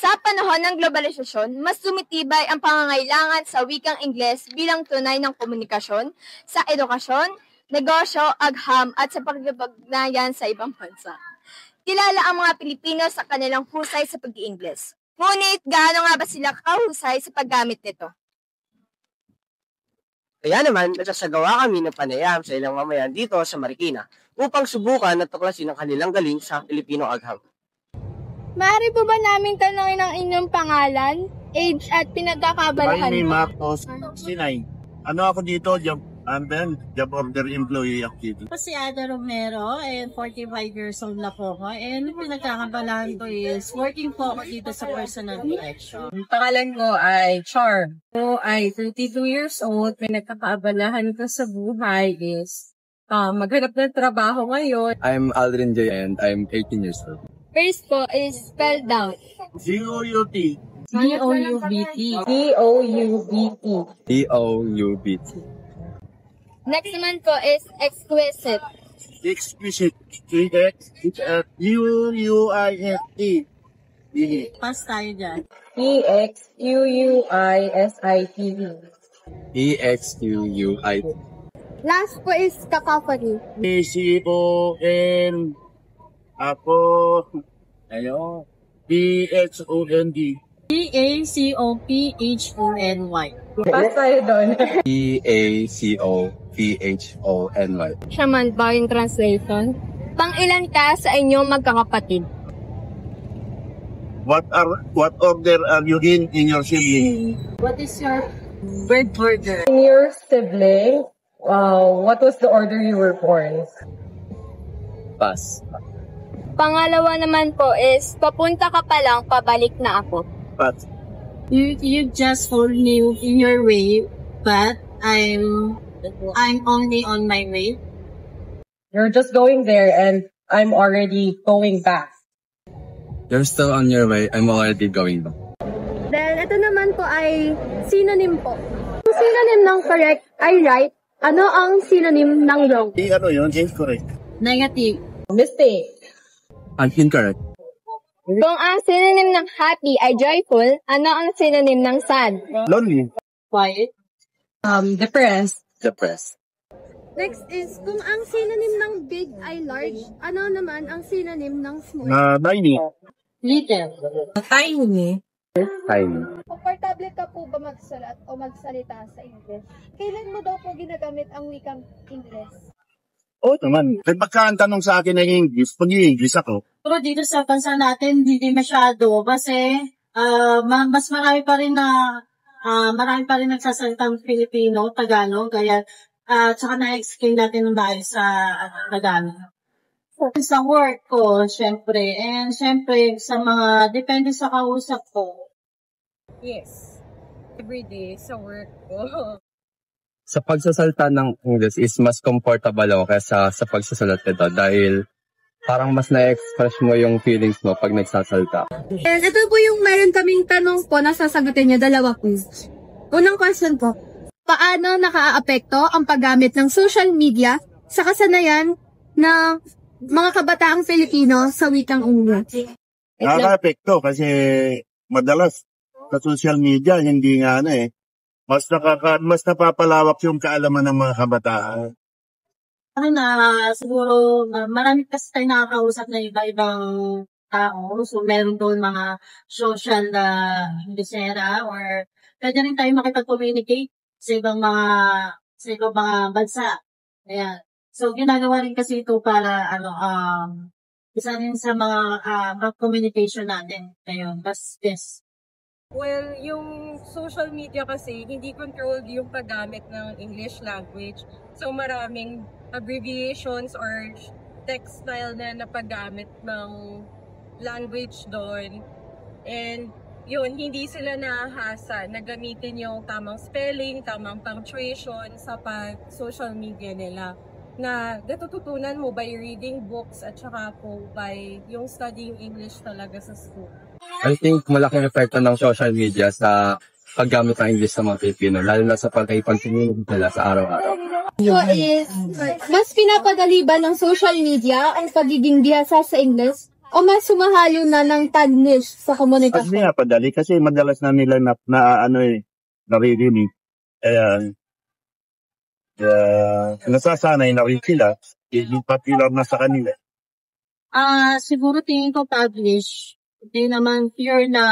Sa panahon ng globalisasyon, mas tumitibay ang pangangailangan sa wikang Ingles bilang tunay ng komunikasyon sa edukasyon, negosyo, agham at sa pagkipag-ugnayan sa ibang bansa. Kilala ang mga Pilipino sa kanilang husay sa pag-i-Ingles. Ngunit gaano nga ba sila kahusay sa paggamit nito? Kaya naman, nagsasagawa kami ng panayam sa ilang mamayan dito sa Marikina upang subukan at tuklasin ang kanilang galing sa Filipino agham. Maaari po ba namin tanongin ang inyong pangalan, age at pinagkakabalahan? My name is Marcos Sinay. Ano ako dito? Job order employee ako dito. Ako si Ada Romero and 45 years old na po ako. And yung pinagkakabalahan ko is working po ako dito sa personal protection. Ang pangalan ko ay Char. Ako ay 32 years old. Pinagkakaabalahan ko sa buhay is maghanap ng trabaho ngayon. I'm Aldrin J and I'm 18 years old. First po is spelled out. COUT. D-O-U-B-T. D-O-U-B-T. D-O-U-B-T. Next naman po is exquisite. Exquisite. U-U-I-S-T. Pass tayo dyan. E-X-U-U-I-S-I-T. E-X-U-U-I-T. Last po is cacophony. C-O-N. Ako. Ayun. B-H-O-N-D. P-A-C-O-P-H-O-N-Y. Pass tayo doon. E-A-C-O-P-H-O-N-Y. Siya man ba yung translation? Pang-ilan ka sa inyong magkakapatid? What order are you in your sibling? What is your birth order? In your sibling, what was the order you were born? Pass. Pangalawa naman po is, papunta ka pa lang, pabalik na ako. Pass. You just told me in your way, but I'm only on my way. You're just going there and I'm already going back. You're still on your way. I'm already going back. Then, ito naman po ay synonym po. Ang synonym ng correct ay right. Ano ang synonym ng wrong? Ano yun? Incorrect. Negative. Mistake. I'm incorrect. Kung ang synonym ng happy ay joyful, ano ang synonym ng sad? Lonely. Quiet. Depressed. Depressed. Next is, kung ang synonym ng big ay large, ano naman ang synonym ng small? Tiny. Little. Tiny. Tiny. Komportable ka po ba magsulat o magsalita sa English? Kailan mo daw po ginagamit ang wikang English? Oo naman. Kahit baka ang tanong sa akin ay English, pag English ako. Pero dito sa bansa natin, hindi masyado kasi mas marami pa rin nagsasalitang Filipino, Tagalog, kaya tsaka na-explain natin ng dahil sa Tagalog. Sa work ko, syempre, and syempre sa mga, depende sa kausap ko. Yes. Everyday sa work ko. Sa pagsasalita ng English is mas comfortable ako kaysa sa pagsasalat nito dahil parang mas na-express mo yung feelings mo pag nagsasalita. And ito po yung meron kaming tanong po na sasagutin niyo, dalawa po. Unang question po, paano nakaaapekto ang paggamit ng social media sa kasanayan ng mga kabataang Filipino sa wikang English? Nakaka-apekto kasi madalas sa social media, hindi nga mas napapalawak yung kaalaman ng mga kabataan. Siguro, marami kasi tayo nakakausap na iba-ibang tao. So, meron doon mga social na bisera or pwede rin tayo makipag-communicate sa ibang mga bansa. Ayan. So, ginagawa rin kasi ito para, isa rin sa mga communication natin ngayon. Best. Well, yung social media kasi, hindi controlled yung paggamit ng English language. So, maraming abbreviations or text style na napaggamit ng language doon. And yun, hindi sila nahahasa na gamitin yung tamang spelling, tamang punctuation sa social media nila. Na natututunan mo by reading books at saka po by yung studying English talaga sa school. I think malaking epekto ng social media sa paggamit ng English sa mga Pilipino, lalo na sa pagkakipag-communicate nila sa araw-araw. So is, mas pinapadali ba ng social media ang pagiging bihasa sa English O mas sumahalo na ng Taglish sa Kasi komunikasyon? nga padali kasi madalas na nila naririnig. Nasasanay na rin sila. Hindi popular na sa kanila. Siguro tingin ko Taglish. Hindi naman pure na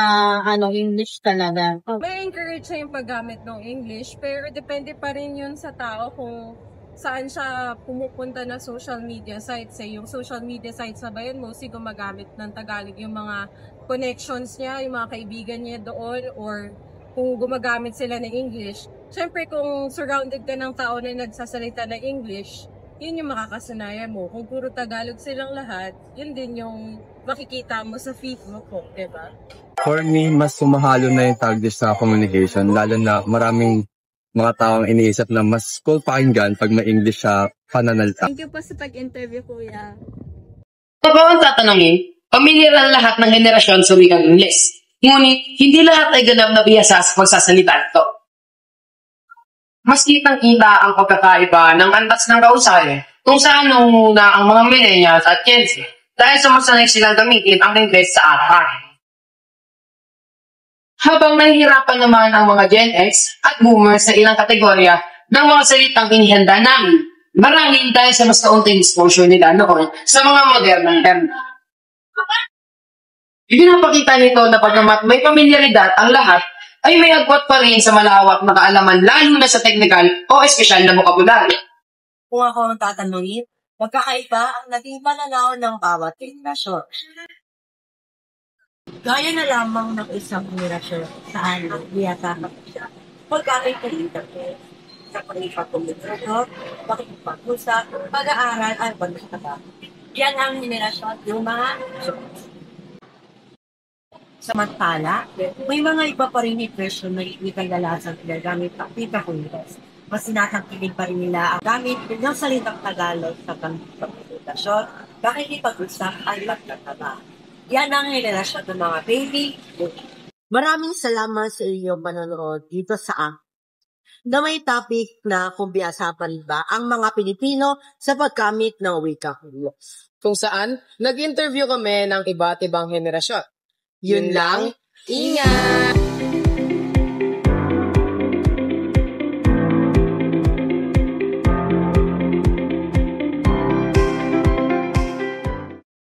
English talaga. May encourage siya yung paggamit ng English, pero depende pa rin yun sa tao kung saan siya pumupunta na social media sites. Yung social media sites na ba yun, mostly gumagamit ng Tagalog yung mga connections niya, yung mga kaibigan niya doon, or kung gumagamit sila ng English. Siyempre, kung surrounded ka ng tao na nagsasalita ng English, yun yung makakasanayan mo. Kung puro Tagalog silang lahat, yun din yung makikita mo sa feed mo po, diba? For me, mas sumahalo na yung Taglish sa communication, lalo na maraming mga taong iniisip na mas cool pakinggan pag may English sa pananalita. Thank you po sa pag-interview, Kuya. Kapag ang tatanungin, pamilyar ang lahat ng henerasyon sa wikang Ingles. Ngunit, hindi lahat ay ganap na bihasa sa pagsasalita nito. Mas kitang-kita ang pagkakaiba ng antas ng kausay kung saan nunguna ang mga millennials at Gen Z dahil sumasanay silang gamitin ang Ingles sa araw-araw. Habang nahihirapan naman ang mga Gen X at Boomers sa ilang kategorya ng mga salitang inihanda namin, marahil dahil sa mas kaunting exposure nila noon sa mga modernong term. Ipinapakita nito na pagkamat may pamilyaridad ang lahat, ay may agwat pa rin sa malawak na kaalaman lalo na sa technical o espesyal na bokabularyo. Kung ako ang tatanungin, magkakaiba ang naging pananaw ng bawat henerasyon. Gaya na lamang ng isang henerasyon saan niyakakap siya paggamit ng internet sa pagpapagpapagpapagpapag, pakipag-usap, pag-aaral at pagkakaba. Yan ang henerasyon ng mga Jones. Samantala, may mga iba pa rin impresyon na hindi kadalasan ginagamit ang pagkakakulitas. Mas sinatangkilig pa rin nila ang gamit ng salitang Tagalog sa pagkakapagpapagpapag, pakikipag-usap at pagkakaba. Yan ang henerasyon ng mga baby boomers. Maraming salamat sa iyong panonood dito sa na may topic na kung biyasa pa rin ba ang mga Pilipino sa paggamit ng wikang Ingles. Kung saan, nag-interview kami ng iba't ibang henerasyon. Yun lang, Ingat!